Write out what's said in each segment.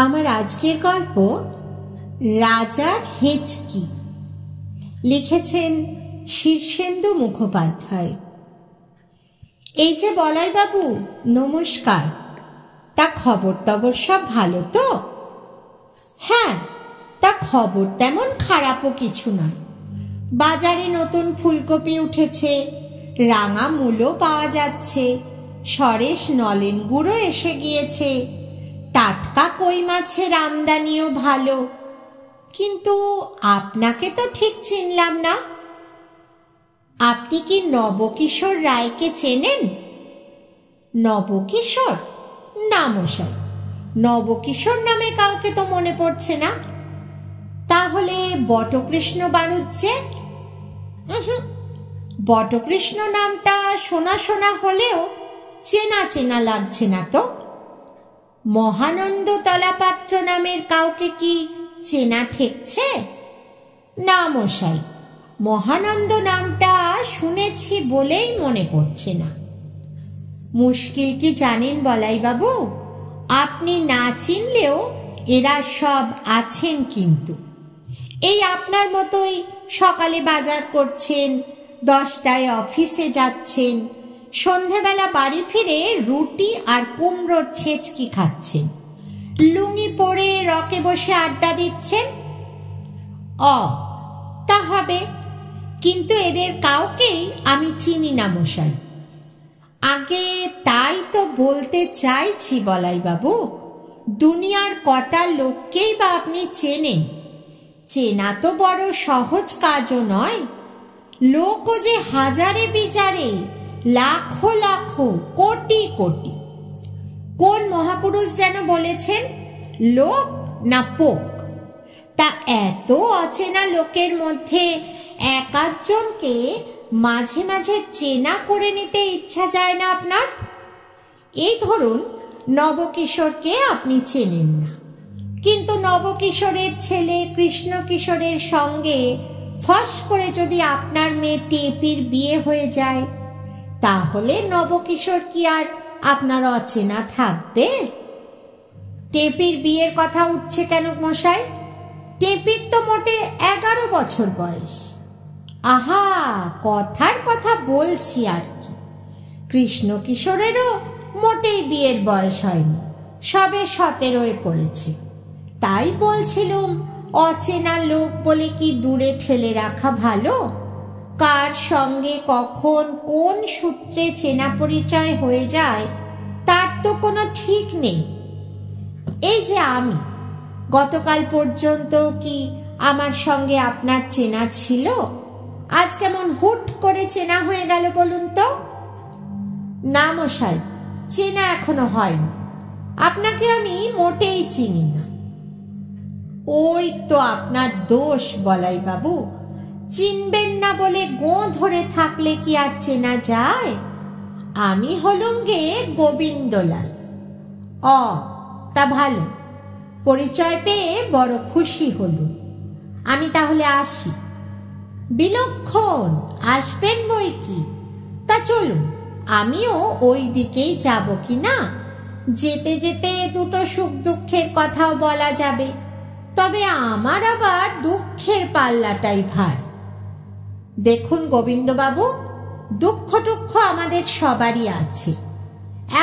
আমার আজকের গল্প রাজার হেঁচকি, লিখেছেন শীর্ষেন্দু মুখোপাধ্যায়। এই যে বলাই বাবু, নমস্কার। তা খবর টবর সব ভালো তো? হ্যাঁ, তা খবর তেমন খারাপও কিছু নয়। বাজারে নতুন ফুলকপি উঠেছে, রাঙা মূলো পাওয়া যাচ্ছে, সরেস নলেন গুঁড়ো এসে গিয়েছে, টাটকা কই মাছের আমদানিও ভালো। কিন্তু আপনাকে তো ঠিক চিনলাম না। আপনি কি নবকিশোর রায়কে চেনেন? নবকিশোর? না মশাই, নবকিশোর নামে কাউকে তো মনে পড়ছে না। তাহলে বটকৃষ্ণ বাড়ুজ্জে? বটকৃষ্ণ নামটা শোনা শোনা হলেও চেনা চেনা লাগছে না তো। মহানন্দ তলাপাত্র নামের কাউকে কি চেনা ঠেকছে? না মশাই, মহানন্দ নামটা শুনেছি বলেই মনে পড়ছে না। মুশকিল কি জানেন বলাই বাবু, আপনি না চিনলেও এরা সব আছেন। কিন্তু এই আপনার মতোই সকালে বাজার করছেন, 10টায় অফিসে যাচ্ছেন, সন্ধেবেলা বাড়ি ফিরে রুটি আর কুমড়োর ছেঁচকি খাচ্ছেন, লুঙ্গি পরে রকে বসে আড্ডা দিচ্ছেন। তা হবে, কিন্তু এদের কাউকেই আমি চিনি না মশাই। আগে তাই তো বলতে চাইছি বলাই বাবু, দুনিয়ার কটা লোককেই বা আপনি চেনেন? চেনা তো বড় সহজ কাজও নয়। লোকও যে হাজারে বিচারে, লাখো লাখো, কোটি কোটি। কোন মহাপুরুষ যেন বলেছেন, লোক না পোক। তা এত অচেনা লোকের মধ্যে এক আধজনকে মাঝে মাঝে চেনা করে নিতে ইচ্ছা যায় না আপনার? এই ধরুন, নবকিশোরকে আপনি চেনেন না, কিন্তু নবকিশোরের ছেলে কৃষ্ণকিশোরের সঙ্গে ফস করে যদি আপনার মেয়ে টেপির বিয়ে হয়ে যায়, তাহলে নবকিশোর কি আর আপনার অচেনা থাকবে? টেপির বিয়ের কথা উঠছে কেন মশাই? টেপির তো মোটে 11 বছর বয়স। আহা, কথার কথা বলছি আর কি। কৃষ্ণকিশোরেরও মোটেই বিয়ের বয়স হয়নি, সবে 17 পড়েছে। তাই বলছিলুম, অচেনা লোক বলে কি দূরে ঠেলে রাখা ভালো? কার সঙ্গে কখন কোন সূত্রে চেনা পরিচয় হয়ে যায় তার তো কোনো ঠিক নেই। এই যে আমি, গতকাল পর্যন্ত কি আমার সঙ্গে আপনার চেনা ছিল? আজ কেমন হুট করে চেনা হয়ে গেল বলুন তো? না মশাই, চেনা এখনো হয়নি। আপনাকে আমি মোটেই চিনি না। ওই তো আপনার দোষ বলাই বাবু। চিনবেন না বলে গোঁ ধরে থাকলে কি আর চেনা যায়? আমি হলুম গে গোবিন্দলাল। তা ভালো, পরিচয় পেয়ে বড় খুশি হলুম। আমি তাহলে আসি। বিলক্ষণ, আসবেন বই কি। তা চলুন, আমিও ওই দিকেই যাব কি না। যেতে যেতে দুটো সুখ দুঃখের কথাও বলা যাবে। তবে আমার আবার দুঃখের পাল্লাটাই ভারী। দেখুন গোবিন্দবাবু, দুঃখ টুক্ষ আমাদের সবারই আছে।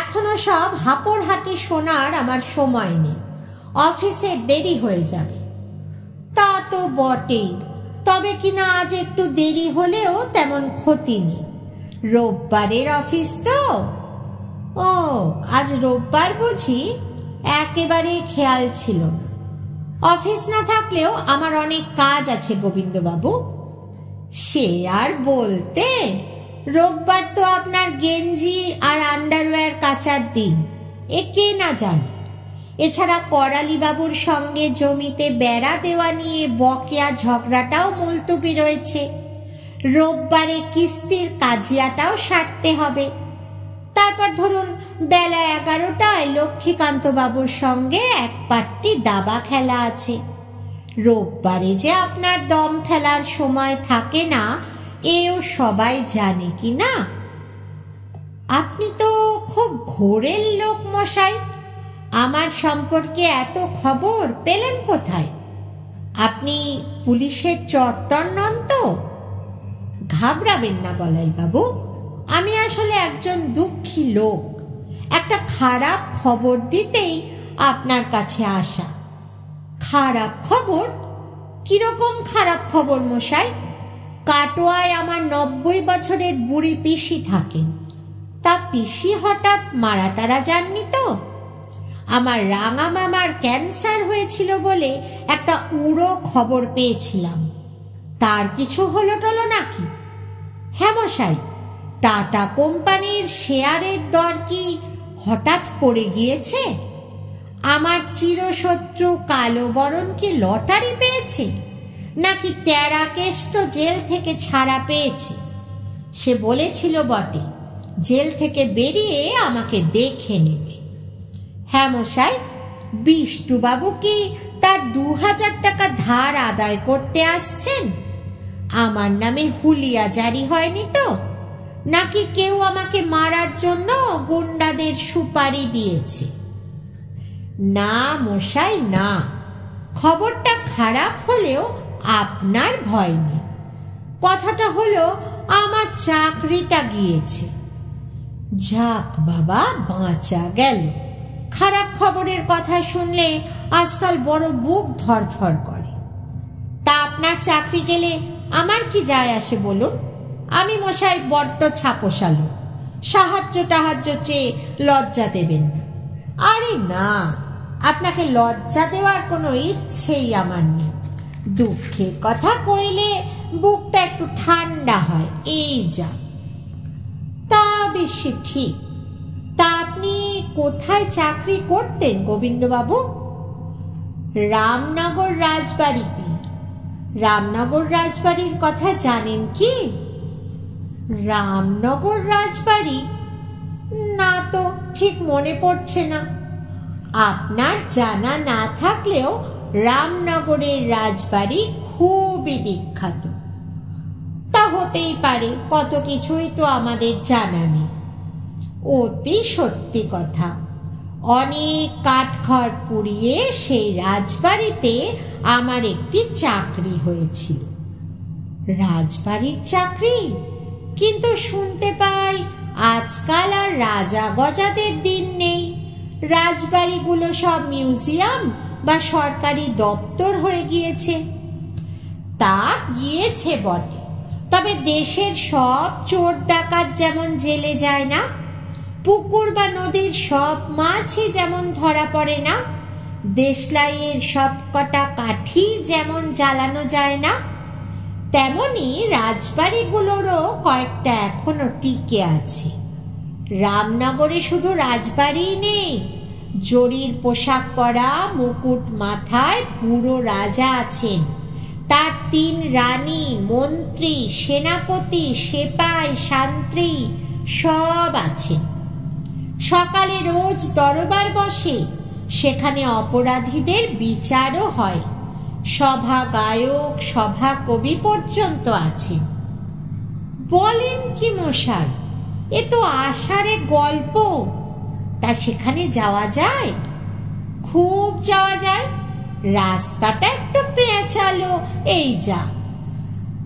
এখনো সব হাঁপড়হাঁটি শোনার আমার সময় নেই, অফিসে দেরি হয়ে যাবে। তা তো বটেই, তবে কিনা আজ একটু দেরি হলেও তেমন ক্ষতি নেই। রোববারের অফিস তো। আজ রোববার বুঝি? একেবারে খেয়াল ছিল না। অফিস না থাকলেও আমার অনেক কাজ আছে গোবিন্দবাবু। সে আর বলতে, রোববার তো আপনার গেঞ্জি আর আন্ডারওয়্যার কাচার দিন, এ কে না জানে। এছাড়া করালি বাবুর সঙ্গে জমিতে বেড়া দেওয়া নিয়ে বকেয়া ঝগড়াটাও মুলতুবি রয়েছে। রোববারে কিস্তির কাজিয়াটাও সারতে হবে। তারপর ধরুন বেলা 11টায় লক্ষ্মীকান্ত বাবুর সঙ্গে এক পাট্টি দাবা খেলা আছে। রোববারে যে আপনার দম ফেলার সময় থাকে না, এও সবাই জানে কি না? আপনি তো খুব ঘোরের লোক মশাই। আমার সম্পর্কে এত খবর পেলেন কোথায়? আপনি পুলিশের চট্টর নন তো? ঘাবড়াবেন না বলাই বাবু, আমি আসলে একজন দুঃখী লোক। একটা খারাপ খবর দিতেই আপনার কাছে আসা। খারাপ খবর? কিরকম খারাপ খবর মশাই? কাটোয়ায় আমার 90 বছরের বুড়ি পিসি থাকেন। তা পিসি হঠাৎ মারা টারা যাননি তো? আমার রাঙা মামার ক্যান্সার হয়েছিল বলে একটা উড়ো খবর পেয়েছিলাম। তার কিছু হলো টলো নাকি? হ্যাঁ মশাই, টাটা কোম্পানির শেয়ারের দর কি হঠাৎ পড়ে গিয়েছে? আমার চিরশত্রু কালো বরণ কি লটারি পেয়েছে, নাকি টেরাকেষ্ট জেল থেকে ছাড়া পেয়েছে? সে বলেছিল বটে জেল থেকে বেরিয়ে আমাকে দেখে নেবে। হ্যাঁ মশাই, বিষ্টুবাবু কি তার 2000 টাকা ধার আদায় করতে আসছেন? আমার নামে হুলিয়া জারি হয়নি তো? নাকি কেউ আমাকে মারার জন্য গুন্ডাদের সুপারি দিয়েছে? না মশাই না, খবরটা খারাপ হলেও আপনার ভয় নেই। কথাটা হলো আমার চাকরিটা গিয়েছে। যাক বাবা, বাঁচা গেল। খারাপ খবরের কথা শুনলে আজকাল বড় বুক ধরফর করে। তা আপনার চাকরি গেলে আমার কি যায় আসে বলুন? আমি মশাই বড্ড ছাপোষালো, সাহায্য টাহায্য চেয়ে লজ্জা দেবেন না। আরে না, আপনাকে লজ্জা দেওয়ার কোনো ইচ্ছেই আমার নেই। দুঃখের কথা কইলে বুকটা একটু ঠান্ডা হয়, এই যা। তা বেশি ঠিক। তা আপনি কোথায় চাকরি করতেন গোবিন্দবাবু? রামনগর রাজবাড়িতে। রামনগর রাজবাড়ির কথা জানেন কি? রামনগর রাজবাড়ি? না তো, ঠিক মনে পড়ছে না। আপনার জানা না থাকলেও রামনগরের রাজবাড়ি খুবই বিখ্যাত। তা হতেই পারে, কত কিছুই তো আমাদের জানা নেই। অতি সত্যি কথা, অনেক কাঠখড় পুড়িয়ে সেই রাজবাড়িতে আমার একটি চাকরি হয়েছিল। রাজবাড়ির চাকরি? কিন্তু শুনতে পাই আজকাল আর রাজা গজাদের দিন নেই। রাজবাড়িগুলো সব মিউজিয়াম বা সরকারি দপ্তর হয়ে গিয়েছে। তা গিয়েছে বটে, তবে দেশের সব চোর ডাকাত যেমন জেলে যায় না, পুকুর বা নদীর সব মাছই যেমন ধরা পড়ে না, দেশলাইয়ের সব কটা কাঠি যেমন জ্বালানো যায় না, তেমনি রাজবাড়িগুলোরও কয়েকটা এখনো টিকে আছে। রামনগরে শুধু রাজবাড়িই নেই, জরির পোশাক পরা, মুকুট মাথায় পুরো রাজা আছেন। তার 3 রানী, মন্ত্রী, সেনাপতি, সেপাই, শান্ত্রী সব আছেন। সকালে রোজ দরবার বসে, সেখানে অপরাধীদের বিচারও হয়। সভা গায়ক, সভা কবি পর্যন্ত আছেন। বলেন কি মশাই, এ তো আষাঢ়ে গল্প। তা সেখানে যাওয়া যায়? খুব যাওয়া যায়, রাস্তাটা একটু পেঁচালো, এই যা।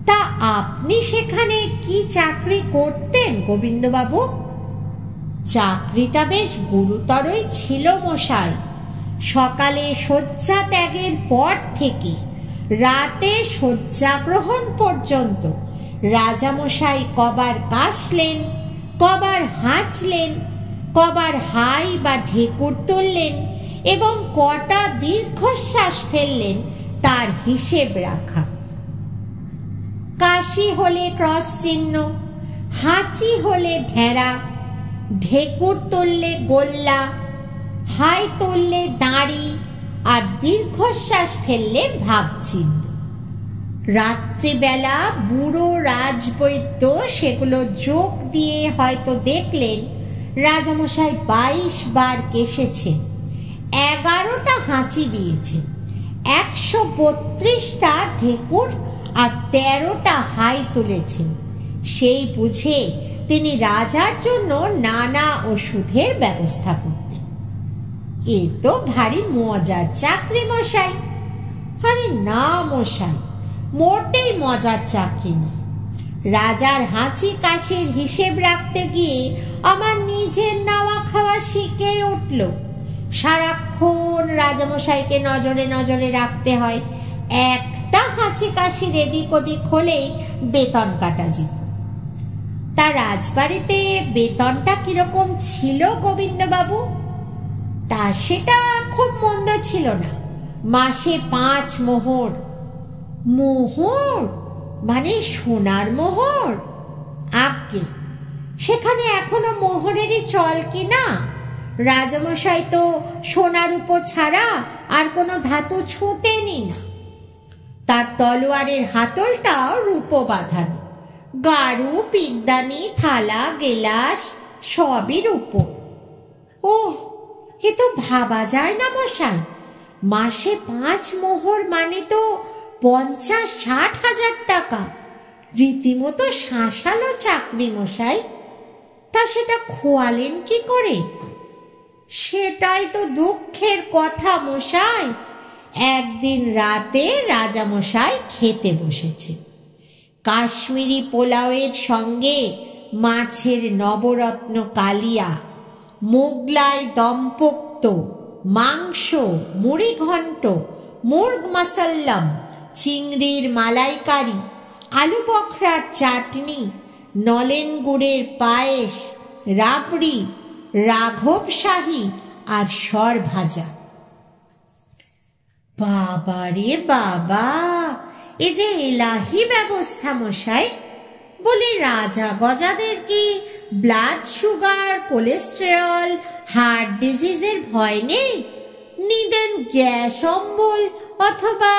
তা আপনি সেখানে কি চাকরি করতেন গোবিন্দবাবু? চাকরিটা বেশ গুরুতরই ছিল মশাই। সকালে শয্যা ত্যাগের পর থেকে রাতে শয্যা গ্রহণ পর্যন্ত রাজামশাই কবার কাশলেন, কবার হাঁচলেন, কবার হাই বা ঢেকুর তুললেন এবং কটা দীর্ঘশ্বাস ফেললেন তার হিসেব রাখা। কাশি হলে ক্রস চিহ্ন, হাঁচি হলে ঢেঁড়া, ঢেকুর তুললে গোল্লা, হাই তুললে দাঁড়ি, আর দীর্ঘশ্বাস ফেললে ভাবচিহ্ন। রাত্রিবেলা বুড়ো রাজবৈদ্য সেগুলো যোগ দিয়ে হয়তো দেখলেন রাজামশাই 22 বার কেশেছেন, 11টা হাঁচি দিয়েছেন, 132টা ঢেকুর আর 13টা হাই তুলেছেন। সেই বুঝে তিনি রাজার জন্য নানা ওষুধের ব্যবস্থা করতেন। এ তো ভারী মজার চাকরি মশাই। আরে না মশাই, মোটেই মজার চাকরি না। রাজার হাঁচি কাশির হিসেব রাখতে গিয়ে আমার নিজের নাওয়া খাওয়া শিখে উঠল। সারাক্ষণ রাজামশাইকে নজরে নজরে রাখতে হয়। একটা হাঁচি কাশির এদিক ওদিক হলেই বেতন কাটা যেত। তা রাজবাড়িতে বেতনটা কিরকম ছিল গোবিন্দবাবু? তা সেটা খুব মন্দ ছিল না। মাসে 5 মোহর। মোহর মানে সোনার মোহর? আজ্ঞে, সেখানে এখনো মোহরেরই চল কি না? রাজামশাই তো সোনার উপর ছাড়া আর কোনো ধাতু ছুঁতেনি না। তার তলোয়ারের হাতলটাও রূপ বাঁধানো, গাড়ু পিকদানি থালা গেলাস সবই রূপ। ওহ, এ তো ভাবা যায় না মশাই। মাসে 5 মোহর মানে তো 50-60 হাজার টাকা। রীতিমতো শাঁসালো চাকরি মশাই। তা সেটা খোয়ালেন কি করে? সেটাই তো দুঃখের কথা মশাই। একদিন রাতে রাজামশাই খেতে বসেছে। কাশ্মীরি পোলাওয়ের সঙ্গে মাছের নবরত্ন কালিয়া, মোগলাই দমপোক্ত, মাংস, মুড়ি ঘন্ট, মুর্গ মাসাল্লাম, চিংড়ির মালাইকারি, আলু বখরার চাটনি, নলেন গুড়ের পায়েস, রাবড়ি, রাঘব শাহী আর সর ভাজা। বাবা রে বাবা, এ যে এলাহি ব্যবস্থা মশাই। বলি রাজা গজাদের কি ব্লাড সুগার, কোলেস্টেরল, হার্ট ডিজিজের ভয় নেই? নিদেন গ্যাস অম্বল অথবা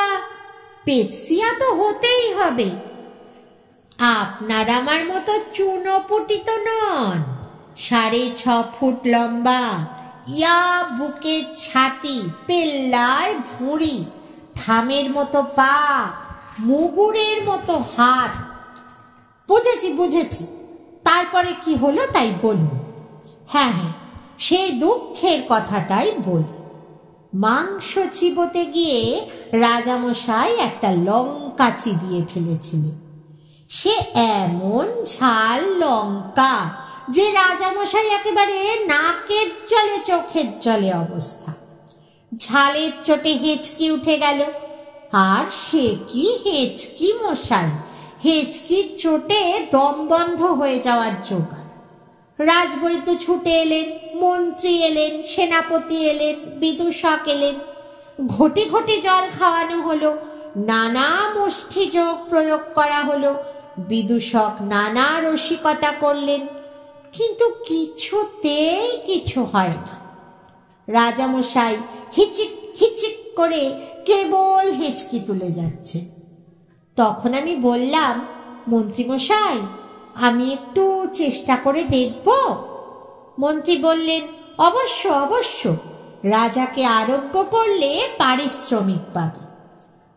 পেপসিয়া তো হতেই হবে। আপনার আমার মতো চুনোপুটিত নন। 6.5 ফুট লম্বা, ইয়া বুকের ছাতি, পেল্লায় ভুঁড়ি, থামের মতো পা, মুগুরের মতো হাত। বুঝেছি বুঝেছি, তারপরে কি হলো তাই বলুন। হ্যাঁ হ্যাঁ, সেই দুঃখের কথাটাই বলি। মাংস চিবোতে গিয়ে রাজামশাই একটা লঙ্কা চিবিয়ে ফেলেছিলেন। সে এমন ঝাল লঙ্কা যে রাজামশাই একেবারে নাকের জলে চোখের জলে অবস্থা। ঝালের চোটে হেঁচকি উঠে গেল। আর সে কি হেঁচকি মশাই! হেঁচকির চোটে দম বন্ধ হয়ে যাওয়ার জোগাড়। রাজবৈদ্য ছুটে এলেন, মন্ত্রী এলেন, সেনাপতি এলেন, বিদূষক এলেন। ঘটি ঘটি জল খাওয়ানো হলো, নানা মুষ্টি যোগ প্রয়োগ করা হলো। বিদূষক নানা রসিকতা করলেন, কিন্তু কিছুতেই কিছু হয় না। রাজামশাই হিচিক হিচিক করে কেবল হেঁচকি তুলে যাচ্ছে। তখন আমি বললাম, মন্ত্রীমশাই, আমি একটু চেষ্টা করে দেখব? মন্ত্রী বললেন, অবশ্য অবশ্য, রাজাকে আরোগ্য করলে পারিশ্রমিক পাবে।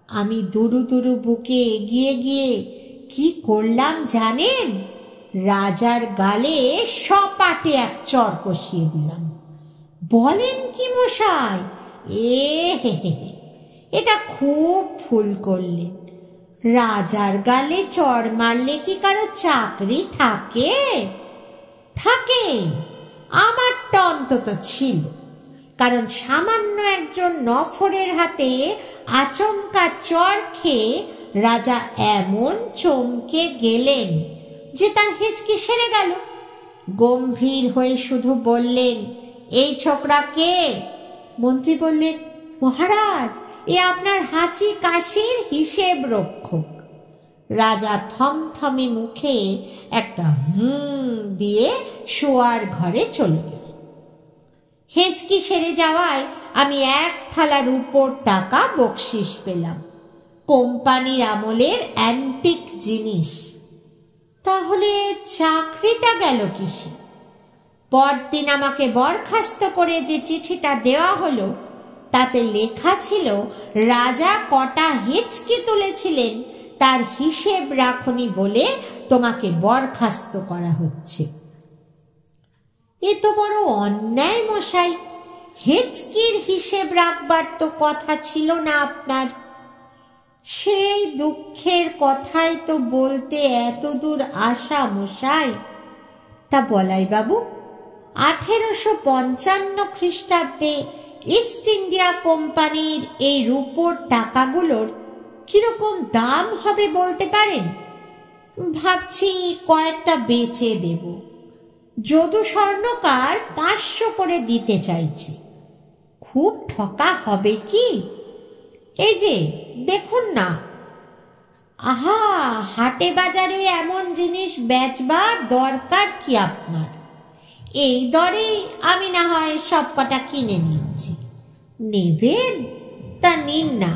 আমি দুরু দুরু বুকে এগিয়ে গিয়ে কি করলাম জানেন? রাজার গালে সপাটে এক চর কষিয়ে দিলাম। বলেন কি মশাই? এ হে হে, এটা খুব ভুল করলেন। রাজার গালে চড় মারলে কি কারো চাকরি থাকে? থাকে। আমারটা অন্তত ছিল। কারণ সামান্য একজন নফরের হাতে আচমকা চড় খেয়ে রাজা এমন চমকে গেলেন যে তার হেঁচকি সেরে গেল। গম্ভীর হয়ে শুধু বললেন, এই ছোকরা কে? মন্ত্রী বললেন, মহারাজ, এ আপনার হাঁচি কাশির হিসেব রক্ষক। রাজা থমথমে মুখে একটা দিয়ে শোয়ার ঘরে চলে গেল। হেঁচকি সেরে যাওয়ায় আমি 1 থালা রূপোর টাকা বকশিস পেলাম, কোম্পানির আমলের অ্যান্টিক জিনিস। তাহলে চাকরিটা গেল কিসে? পরদিন আমাকে বরখাস্ত করে যে চিঠিটা দেওয়া হলো তাতে লেখা ছিল, রাজা কটা হেঁচকি তুলেছিলেন তার হিসেব রাখনি বলে তোমাকে বরখাস্ত করা হচ্ছে। এ তো বড় অন্যায় মশাই। হেঁচকি হিসেব রাখবার তো কথা ছিল না আপনার। সেই দুঃখের কথাই তো বলতে এত দূর আসা মশাই। তা বলাই বাবু, 1855 খ্রিস্টাব্দে ইস্ট ইন্ডিয়া কোম্পানির এই রূপোর টাকাগুলোর কিরকম দাম হবে বলতে পারেন? ভাবছি কয়েকটা বেচে দেব। যদু স্বর্ণকার 500 করে দিতে চাইছে। খুব ঠকা হবে কি? এই যে দেখুন না। আহা, হাটে বাজারে এমন জিনিস বেচবার দরকার কি আপনার? এই দরে আমি না হয় সব কটা কিনে নিচ্ছি। নেবেন? তা নিন না।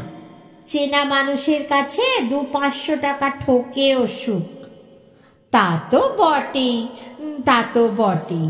চেনা মানুষের কাছে 200-500 টাকা ঠকেও সুখ। তা তো বটেই, তা তো বটেই।